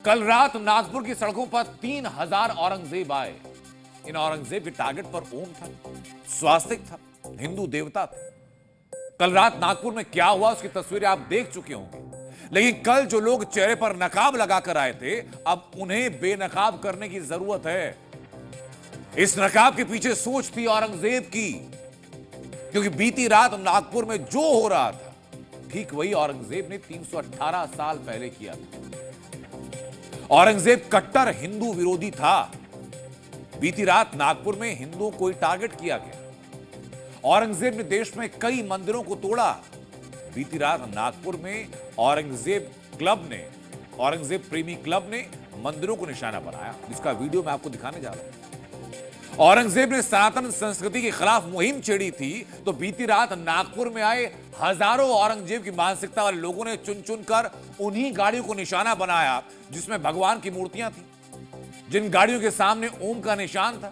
कल रात नागपुर की सड़कों पर 3000 औरंगजेब आए। इन औरंगजेब के टारगेट पर ओम था, स्वास्तिक था, हिंदू देवता था। कल रात नागपुर में क्या हुआ उसकी तस्वीरें आप देख चुके होंगे, लेकिन कल जो लोग चेहरे पर नकाब लगाकर आए थे, अब उन्हें बेनकाब करने की जरूरत है। इस नकाब के पीछे सोच थी औरंगजेब की, क्योंकि बीती रात नागपुर में जो हो रहा था ठीक वही औरंगजेब ने 318 साल पहले किया था। औरंगजेब कट्टर हिंदू विरोधी था। बीती रात नागपुर में हिंदुओं को टारगेट किया गया। औरंगजेब ने देश में कई मंदिरों को तोड़ा। बीती रात नागपुर में औरंगजेब प्रेमी क्लब ने मंदिरों को निशाना बनाया, जिसका वीडियो मैं आपको दिखाने जा रहा हूं। औरंगजेब ने सनातन संस्कृति के खिलाफ मुहिम छेड़ी थी, तो बीती रात नागपुर में आए हजारों औरंगजेब की मानसिकता वाले लोगों ने चुन चुनकर उन्हीं गाड़ियों को निशाना बनाया जिसमें भगवान की मूर्तियां थी, जिन गाड़ियों के सामने ओम का निशान था,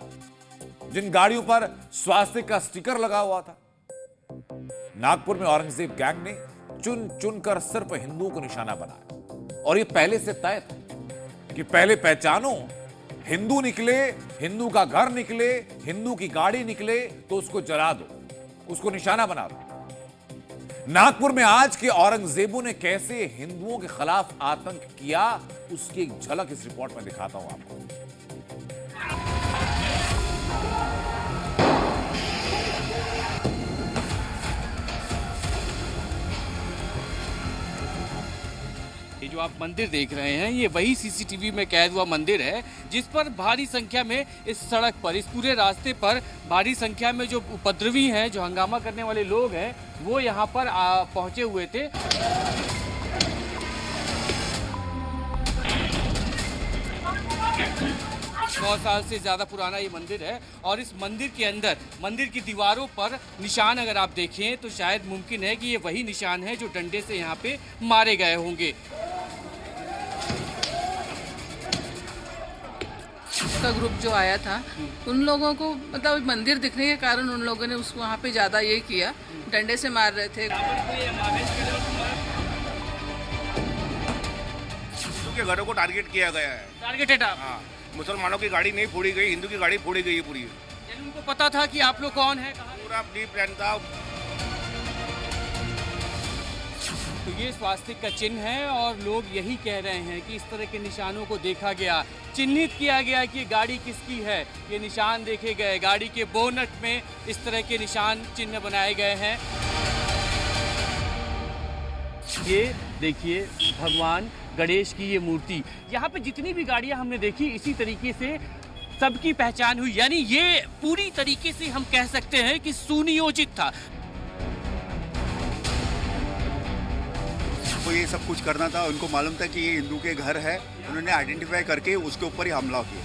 जिन गाड़ियों पर स्वास्तिक का स्टिकर लगा हुआ था। नागपुर में औरंगजेब गैंग ने चुन चुनकर सिर्फ हिंदुओं को निशाना बनाया, और यह पहले से तय था कि पहले पहचानो, हिंदू निकले, हिंदू का घर निकले, हिंदू की गाड़ी निकले तो उसको जला दो, उसको निशाना बना दो। नागपुर में आज के औरंगजेबों ने कैसे हिंदुओं के खिलाफ आतंक किया, उसकी एक झलक इस रिपोर्ट में दिखाता हूं आपको। ये जो आप मंदिर देख रहे हैं, ये वही सीसीटीवी में कैद हुआ मंदिर है जिस पर भारी संख्या में इस सड़क पर, इस पूरे रास्ते पर भारी संख्या में जो उपद्रवी हैं, जो हंगामा करने वाले लोग हैं, वो यहाँ पर पहुंचे हुए थे। बहुत साल से ज़्यादा पुराना ये मंदिर है, और इस मंदिर के अंदर, मंदिर की दीवारों पर निशान अगर आप देखें तो शायद मुमकिन है कि ये वही निशान है जो डंडे से यहाँ पे मारे गए होंगे। का ग्रुप जो आया था, उन लोगों को मतलब मंदिर दिखने के कारण उन लोगों ने उसको वहाँ पे ज़्यादा ये किया, डंडे से मार रहे थे। उनके घरों को टारगेट किया गया है। टारगेटेड? हाँ, मुसलमानों की गाड़ी नहीं फोड़ी गई, हिंदू की गाड़ी फोड़ी गई है पूरी। यानी उनको पता था कि आप लोग कौन है, पूरा प्री प्लान था। तो ये स्वास्तिक का चिन्ह है, और लोग यही कह रहे हैं कि इस तरह के निशानों को देखा गया, चिन्हित किया गया कि गाड़ी किसकी है, ये निशान देखे गए, गाड़ी के बोनट में इस तरह के निशान चिन्ह बनाए गए हैं। ये देखिए भगवान गणेश की ये मूर्ति, यहाँ पे जितनी भी गाड़ियाँ हमने देखी इसी तरीके से सबकी पहचान हुई, यानी ये पूरी तरीके से हम कह सकते हैं कि सुनियोजित था। तो ये सब कुछ करना था, उनको मालूम था कि ये हिंदू के घर है, उन्होंने आइडेंटिफाई करके उसके ऊपर ही हमला किया।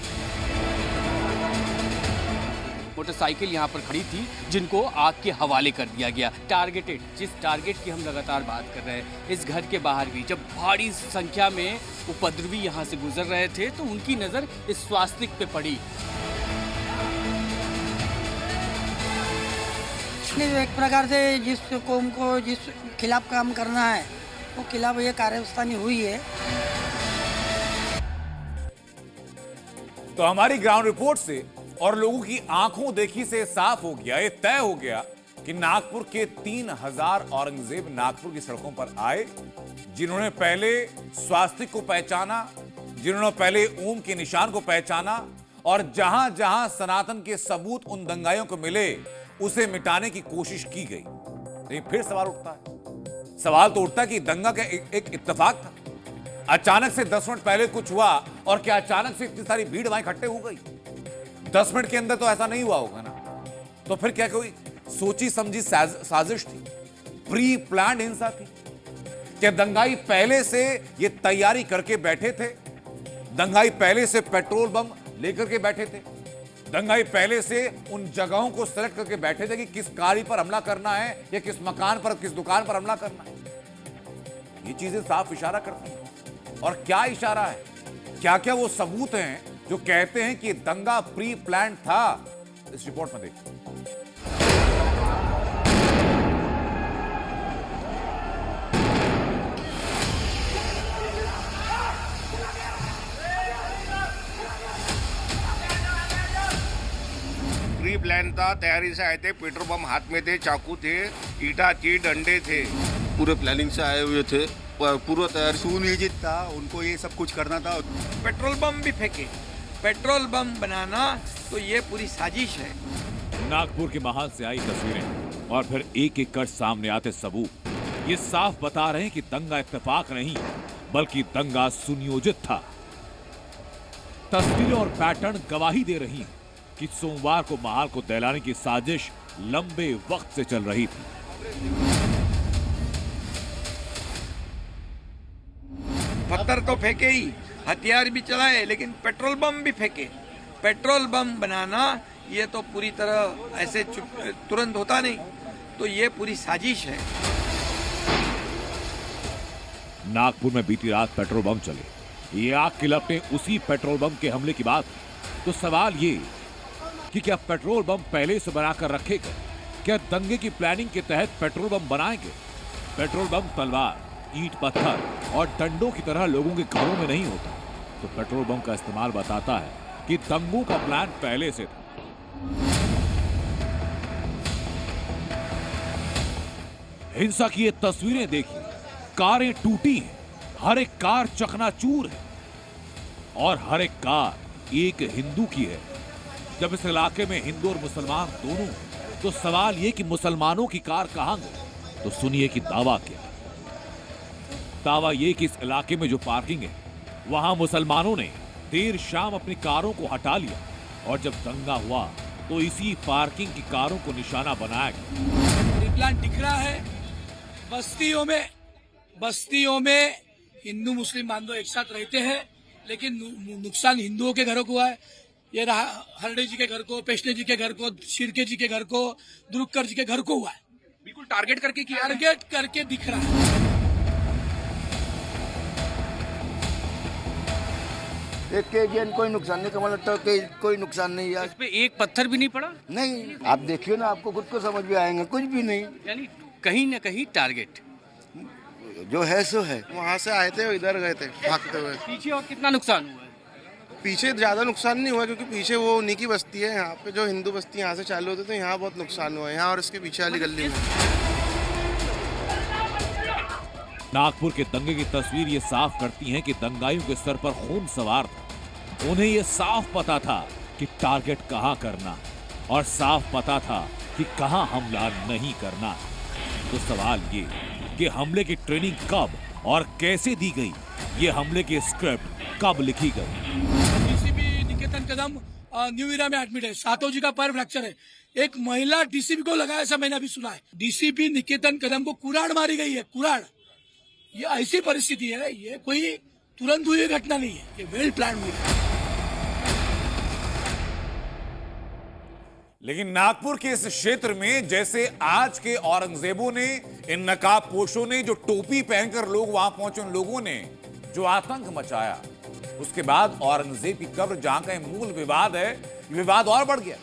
मोटरसाइकिल यहाँ पर खड़ी थी जिनको आग के हवाले कर दिया गया। टारगेटेड, जिस टारगेट की हम लगातार बात कर रहे हैं, इस घर के बाहर भी जब भारी संख्या में उपद्रवी यहाँ से गुजर रहे थे तो उनकी नज़र इस स्वास्तिक पे पड़ी। एक प्रकार से जिस कौम को जिस खिलाफ काम करना है वो खिलाफ ये कार्यस्थानी हुई है। तो हमारी ग्राउंड रिपोर्ट से और लोगों की आंखों देखी से साफ हो गया, ये तय हो गया कि नागपुर के 3000 औरंगजेब नागपुर की सड़कों पर आए, जिन्होंने पहले स्वास्तिक को पहचाना, जिन्होंने पहले ओम के निशान को पहचाना, और जहां जहां सनातन के सबूत उन दंगाइयों को मिले उसे मिटाने की कोशिश की गई। लेकिन फिर सवाल उठता है, सवाल तो उठता है कि दंगा का एक इत्तेफाक था, अचानक से 10 मिनट पहले कुछ हुआ, और क्या अचानक से इतनी सारी भीड़ वहां इकट्ठे हो गई? 10 मिनट के अंदर तो ऐसा नहीं हुआ होगा ना। तो फिर क्या कोई सोची समझी साजिश थी, प्री प्लान्ड हिंसा थी? क्या दंगाई पहले से ये तैयारी करके बैठे थे? दंगाई पहले से पेट्रोल बम लेकर के बैठे थे? दंगाई पहले से उन जगहों को सेलेक्ट करके बैठे थे कि किस गाड़ी पर हमला करना है, या किस मकान पर, किस दुकान पर हमला करना है? ये चीजें साफ इशारा करती हैं। और क्या इशारा है, क्या क्या वो सबूत हैं जो कहते हैं कि दंगा प्री प्लान था? इस रिपोर्ट में देखिए। प्लान था, तैयारी से आए थे, पेट्रोल बम हाथ में थे, चाकू थे, ईटा थी, डंडे थे, पूरे प्लानिंग से आए हुए थे, पूरा तैयारी। सुनियोजित था, उनको ये सब कुछ करना था। पेट्रोल बम भी फेंके, पेट्रोल बम बनाना तो ये पूरी साजिश है। नागपुर के महाल से आई तस्वीरें और फिर एक एक कर सामने आते सबूत ये साफ बता रहे हैं कि दंगा इत्तेफाक नहीं बल्कि दंगा सुनियोजित था। तस्वीरें और पैटर्न गवाही दे रही हैं कि सोमवार को महाल को दहलाने की साजिश लंबे वक्त से चल रही थी। पत्थर तो फेंके ही, हथियार भी चलाए, लेकिन पेट्रोल बम भी फेंके। पेट्रोल बम बनाना ये तो पूरी तरह ऐसे तुरंत होता नहीं, तो ये पूरी साजिश है। नागपुर में बीती रात पेट्रोल बम चले, ये आग की लपटें उसी पेट्रोल बम के हमले की बात। तो सवाल ये कि क्या पेट्रोल बम पहले से बनाकर रखे गए? क्या दंगे की प्लानिंग के तहत पेट्रोल बम बनाएंगे? पेट्रोल बम तलवार, ईंट पत्थर और डंडों की तरह लोगों के घरों में नहीं होता, तो पेट्रोल बम का इस्तेमाल बताता है कि दंगों का प्लान पहले से था। हिंसा की ये तस्वीरें देखिए, कारें टूटी हैं, हर एक कार चकनाचूर है और हर एक कार एक हिंदू की है। जब इस इलाके में हिंदू और मुसलमान दोनों हैं, तो सवाल ये कि मुसलमानों की कार कहां गई? तो सुनिए कि दावा क्या। दावा ये कि इस इलाके में जो पार्किंग है वहां मुसलमानों ने देर शाम अपनी कारों को हटा लिया और जब दंगा हुआ तो इसी पार्किंग की कारों को निशाना बनाया गया। प्लान दिख रहा है, बस्तियों में हिंदू मुस्लिम बांधव एक साथ रहते हैं, लेकिन नुकसान हिंदुओं के घरों को हुआ है। ये रहा हरडे जी के घर को, पेशने जी के घर को, शिरके जी के घर को, दुरुक्कर जी के घर को हुआ है। बिल्कुल टारगेट करके किया, टारगेट करके दिख रहा है। एक केजीएन कोई नुकसान नहीं, कमा लगता कोई नुकसान नहीं यार। इस पे एक पत्थर भी नहीं पड़ा? नहीं, आप देखिए ना, आपको खुद को समझ में आएगा, कुछ भी नहीं। यानी कहीं न कहीं टारगेट जो है सो है। वहाँ से आए थे, इधर गए थे भागते हुए। पीछे और कितना नुकसान हुआ है? पीछे ज्यादा नुकसान नहीं हुआ, क्योंकि पीछे वो उन्हीं की बस्ती है। यहाँ पे जो हिंदू बस्ती यहाँ से चालू होती, तो यहाँ बहुत नुकसान हुआ है, यहाँ और इसके पीछे वाली गली में। नागपुर के दंगे की तस्वीर ये साफ करती है कि दंगाइयों के सर पर खून सवार था। उन्हें ये साफ पता था कि टारगेट कहां करना और साफ पता था कि कहां हमला नहीं करना। तो सवाल ये कि हमले की ट्रेनिंग कब और कैसे दी गई, ये हमले की स्क्रिप्ट कब लिखी गई। डीसीपी निकेतन कदम न्यू इरा में एडमिट है, सातों जी का पैर फ्रैक्चर है। एक महिला डीसीपी को लगाया, ऐसा मैंने अभी सुना है। डीसीपी निकेतन कदम को कुराड़ मारी गई है, कुराड़। ये ऐसी परिस्थिति है, ये कोई तुरंत हुई घटना नहीं है, ये वेल प्लान हुई है। लेकिन नागपुर के इस क्षेत्र में जैसे आज के औरंगजेबों ने, इन नकाबपोशों ने, जो टोपी पहनकर लोग वहां पहुंचे, उन लोगों ने जो आतंक मचाया, उसके बाद औरंगजेब की कब्र जहां का मूल विवाद है, विवाद और बढ़ गया।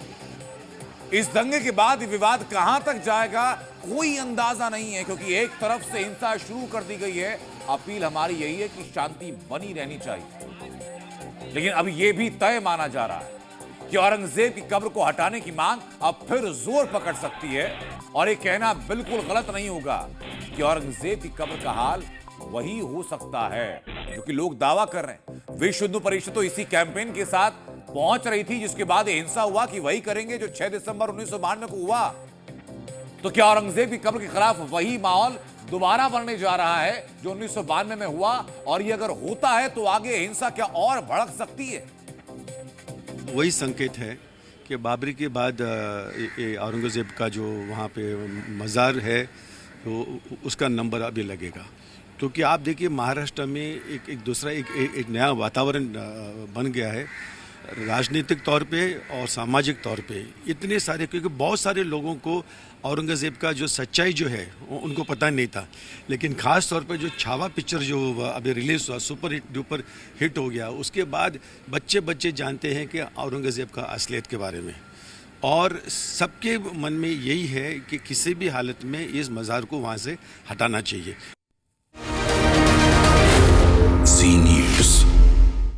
इस दंगे के बाद विवाद कहां तक जाएगा कोई अंदाजा नहीं है, क्योंकि एक तरफ से हिंसा शुरू कर दी गई है। अपील हमारी यही है कि शांति बनी रहनी चाहिए, लेकिन अब यह भी तय माना जा रहा है कि औरंगजेब की कब्र को हटाने की मांग अब फिर जोर पकड़ सकती है। और ये कहना बिल्कुल गलत नहीं होगा कि औरंगजेब की कब्र का हाल वही हो सकता है जो कि लोग दावा कर रहे हैं। विश्व हिंदू परिषद तो इसी कैंपेन के साथ पहुंच रही थी, जिसके बाद ये हिंसा हुआ कि वही करेंगे जो 6 दिसंबर 1992 को हुआ। तो क्या औरंगजेब की कब्र के खिलाफ वही माहौल दोबारा बनने जा रहा है जो 1992 में हुआ? और ये अगर होता है तो आगे हिंसा क्या और भड़क सकती है? वही संकेत है कि बाबरी के बाद औरंगजेब का जो वहाँ पे मज़ार है, तो उसका नंबर अभी लगेगा। क्योंकि आप देखिए, महाराष्ट्र में एक नया वातावरण बन गया है, राजनीतिक तौर पे और सामाजिक तौर पे। इतने सारे, क्योंकि बहुत सारे लोगों को औरंगजेब का जो सच्चाई जो है उनको पता नहीं था, लेकिन ख़ास तौर पे जो छावा पिक्चर जो अभी रिलीज़ हुआ, सुपर डुपर हिट हो गया, उसके बाद बच्चे जानते हैं कि औरंगजेब का असलियत के बारे में। और सबके मन में यही है कि किसी भी हालत में इस मज़ार को वहाँ से हटाना चाहिए।